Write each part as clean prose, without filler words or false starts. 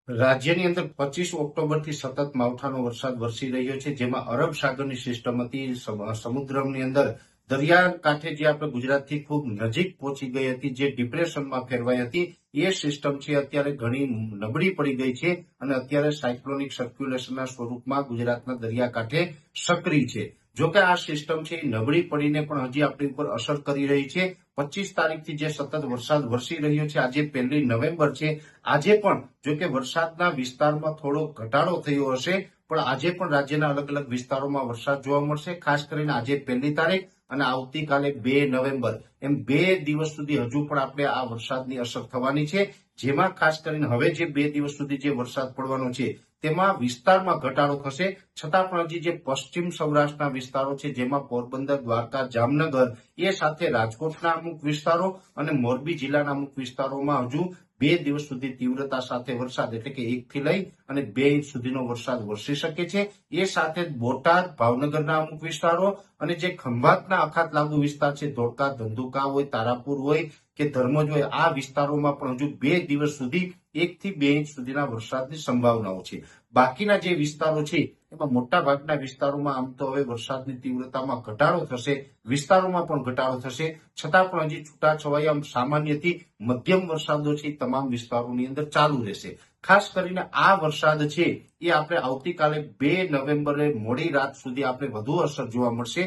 રાજ્યની અંદર 25 ઓક્ટોબરથી સતત માવઠાનો વરસાદ વરસી રહ્યો છે, જેમાં અરબ સાગરની સિસ્ટમ હતી સમુદ્રની અંદર દરિયાકાંઠે જે આપણે ગુજરાતથી ખૂબ નજીક પહોંચી ગઈ હતી, જે ડિપ્રેશનમાં ફેરવાઈ હતી, એ સિસ્ટમ છે અત્યારે ઘણી નબળી પડી ગઈ છે અને અત્યારે સાયક્લોનિક સર્ક્યુલેશનના સ્વરૂપમાં ગુજરાતના દરિયાકાંઠે સક્રિય છે. જોકે આ સિસ્ટમ છે એ નબળી પડીને પણ હજી આપણી ઉપર અસર કરી રહી છે. 25 તારીખથી જે સતત વરસાદ વરસી રહ્યો છે, આજે 1 નવેમ્બર છે. આજે પણ જોકે વરસાદના વિસ્તારમાં થોડો ઘટાડો થયો હશે, પણ આજે પણ રાજ્યના અલગ અલગ વિસ્તારોમાં વરસાદ જોવા મળશે. ખાસ કરીને આજે 1 તારીખ અને આવતીકાલે 2 નવેમ્બર એમ 2 દિવસ સુધી હજુ પણ આપણે આ વરસાદની અસર થવાની છે. જેમાં ખાસ કરીને હવે જે 2 દિવસ સુધી જે વરસાદ પડવાનો છે તેમાં વિસ્તારમાં ઘટાડો થશે, છતાં પણ હજી જે પશ્ચિમ સૌરાષ્ટ્રના વિસ્તારો છે, જેમાં પોરબંદર, દ્વારકા, જામનગર એ સાથે રાજકોટના અમુક વિસ્તારો અને મોરબી જિલ્લાના અમુક વિસ્તારોમાં હજુ 2 દિવસ સુધી તીવ્રતા સાથે વરસાદ એટલે કે 1 થી લઈ અને 2 ઇંચ સુધીનો વરસાદ વરસી શકે છે. એ સાથે બોટાદ, ભાવનગરના અમુક વિસ્તારો અને જે ખંભાતના અખાત લાગુ વિસ્તાર છે, ધોળકા, ધંધુકા હોય, તારાપુર હોય કે ધર્મજ હોય, આ વિસ્તારોમાં પણ હજુ 2 દિવસ સુધી 1 થી 2 ઇંચ સુધીના વરસાદની સંભાવનાઓ છે. બાકીના જે વિસ્તારો છે એમાં મોટા ભાગના વિસ્તારોમાં આમ તો હવે વરસાદની તીવ્રતામાં ઘટાડો થશે, વિસ્તારોમાં પણ ઘટાડો થશે, છતાં પણ હજી છૂટાછવાયા સામાન્યથી મધ્યમ વરસાદો છે તમામ વિસ્તારોની અંદર ચાલુ રહેશે. ખાસ કરીને આ વરસાદ છે એ આપણે આવતીકાલે 2 નવેમ્બરે મોડી રાત સુધી આપણે વધુ અસર જોવા મળશે.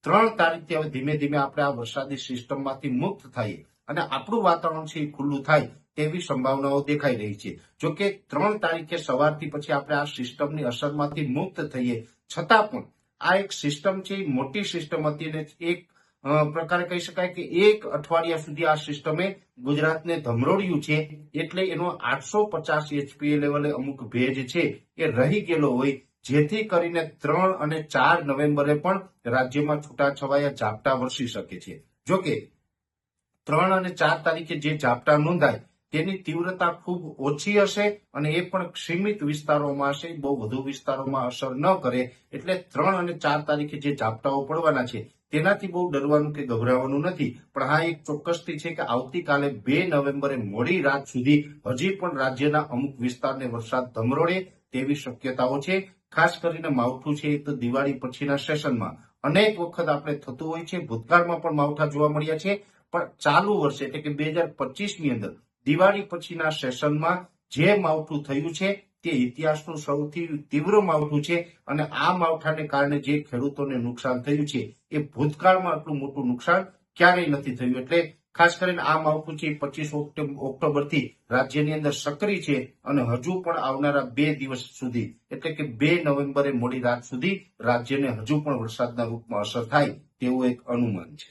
3 તારીખથી હવે ધીમે ધીમે આપણે આ વરસાદી સિસ્ટમમાંથી મુક્ત થઈએ અને આપણું વાતાવરણ છે એ ખુલ્લું થાય તેવી સંભાવનાઓ દેખાઈ રહી છે. જોકે 3 તારીખે સવારથી પછી આપણે આ સિસ્ટમની અસરમાંથી મુક્ત થઈએ, છતાં પણ આ એક સિસ્ટમ છે એ મોટી સિસ્ટમ હતી અને એક પ્રકારે કહી શકાય કે 1 અઠવાડિયા સુધી આ સિસ્ટમે ગુજરાતને ધમરોડ્યું છે. એટલે એનો 850 એચપીએ લેવલે અમુક ભેજ છે એ રહી ગયેલો હોય, જેથી કરીને 3 અને 4 નવેમ્બરે પણ રાજ્યમાં છૂટાછવાયા ઝાપટા વરસી શકે છે. જોકે 3 અને 4 તારીખે જે ઝાપટા નોંધાય તેની તીવ્રતા ખૂબ ઓછી હશે અને એ પણ સીમિત વિસ્તારોમાં હશે, બહુ વધુ વિસ્તારોમાં અસર ન કરે. એટલે 3 અને 4 તારીખે જે ઝાપટાઓ પડવાના છે તેનાથી બહુ ડરવાનું કે ગભરાવાનું નથી. પણ હા, એક ચોક્કસથી છે કે આવતીકાલે 2 નવેમ્બરે મોડી રાત સુધી હજી પણ રાજ્યના અમુક વિસ્તારને વરસાદ ધમરોડે તેવી શક્યતાઓ છે. ખાસ કરીને માવઠું છે એ તો દિવાળી પછીના સેશનમાં અનેક વખત આપણે થતું હોય છે. ભૂતકાળમાં પણ માવઠા જોવા મળ્યા છે, પણ ચાલુ વર્ષે એટલે કે 2025ની અંદર દિવાળી પછીના સેશનમાં જે માવઠું થયું છે તે ઇતિહાસનું સૌથી તીવ્ર માવઠું છે અને આ માવઠાને કારણે જે ખેડૂતોને નુકસાન થયું છે એ ભૂતકાળમાં આટલું મોટું નુકસાન ક્યારેય નથી થયું. એટલે ખાસ કરીને આ માવઠું છે 25 ઓક્ટોબરથી રાજ્યની અંદર સક્રિય છે અને હજુ પણ આવનારા 2 દિવસ સુધી એટલે કે 2 નવેમ્બરે મોડી રાત સુધી રાજ્યને હજુ પણ વરસાદના રૂપમાં અસર થાય તેવું એક અનુમાન છે.